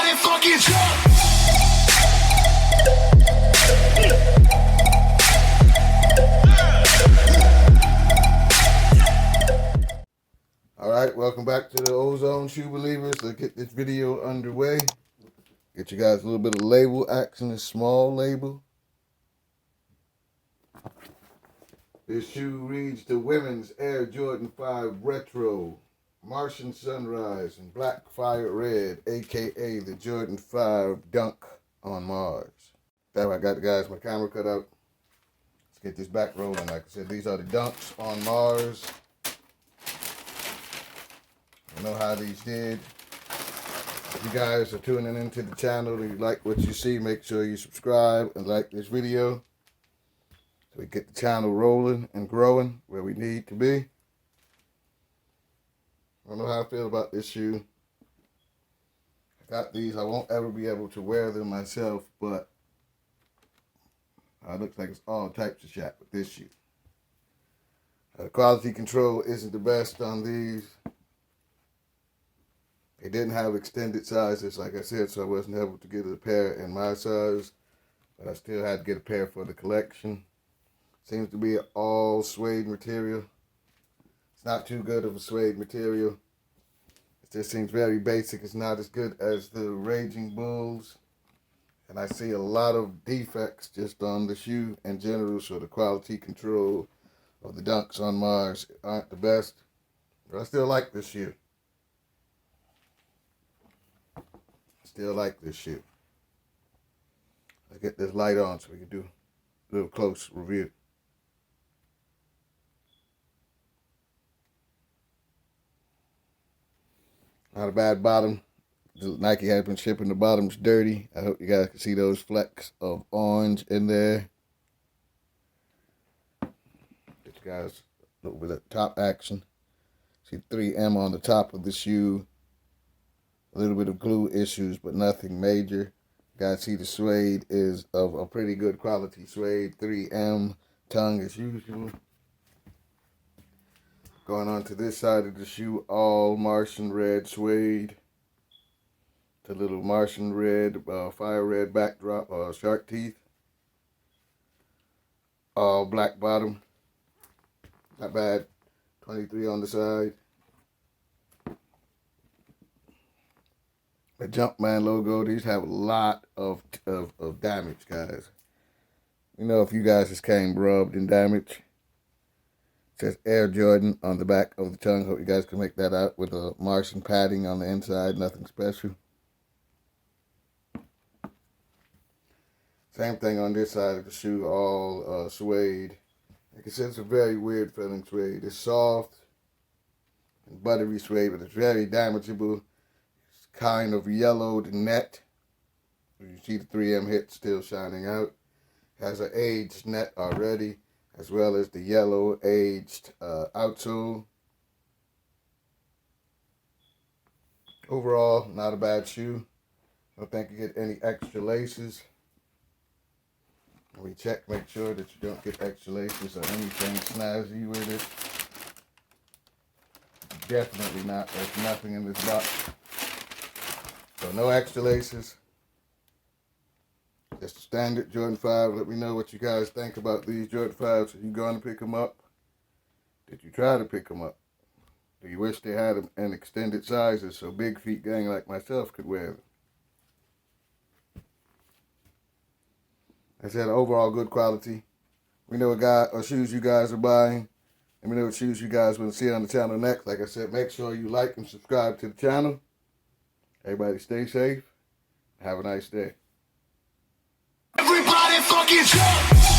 Everybody fucking jump! Alright, welcome back to the Ozone Shoe Believers. Let's get this video underway. Get you guys a little bit of label action, a small label. This shoe reads the Women's Air Jordan 5 Retro, Martian Sunrise, and Black Fire Red, aka the Jordan 5 Dunk on Mars. That I got the guys my camera cut out. Let's get this back rolling. Like I said, these are the Dunks on Mars. I know how these did. If you guys are tuning into the channel and you like what you see, make sure you subscribe and like this video so we get the channel rolling and growing where we need to be. I don't know how I feel about this shoe. I got these. I won't ever be able to wear them myself, but it looks like it's all types of shot with this shoe. The quality control isn't the best on these. They didn't have extended sizes, like I said, so I wasn't able to get a pair in my size. But I still had to get a pair for the collection. Seems to be an all suede material. It's not too good of a suede material. It just seems very basic. It's not as good as the Raging Bulls. And I see a lot of defects just on the shoe in general, so the quality control of the Dunks on Mars aren't the best. But I still like this shoe. Still like this shoe. Let's get this light on so we can do a little close review. Not a bad bottom. Nike has been shipping the bottoms dirty. I hope you guys can see those flecks of orange in there. Get you guys a little bit of top action. See 3M on the top of the shoe. A little bit of glue issues, but nothing major. Guys, see the suede is of a pretty good quality suede. 3M tongue as usual. Going on to this side of the shoe, all Martian red suede. The little Martian red, fire red backdrop, shark teeth. All black bottom. Not bad. 23 on the side. The Jumpman logo, these have a lot of damage, guys. You know, if you guys just came rubbed and damaged. It says Air Jordan on the back of the tongue. Hope you guys can make that out with a Martian padding on the inside. Nothing special. Same thing on this side of the shoe, all suede. Like I said, it's a very weird feeling suede. It's soft and buttery suede, but it's very damageable. Kind of yellowed net. You see the 3M hit still shining out. Has an aged net already, as well as the yellow aged outsole. Overall, not a bad shoe. I don't think you get any extra laces. We check, make sure that you don't get extra laces or anything snazzy with it. Definitely not. There's nothing in this box. So no extra laces. Just a standard Jordan 5. Let me know what you guys think about these Jordan 5s. Are you going to pick them up? Did you try to pick them up? Do you wish they had them in extended sizes so big feet gang like myself could wear them? I said overall good quality. We know what shoes you guys are buying. Let me know what shoes you guys want to see on the channel next. Like I said, make sure you like and subscribe to the channel. Everybody stay safe. Have a nice day. Everybody fucking jump!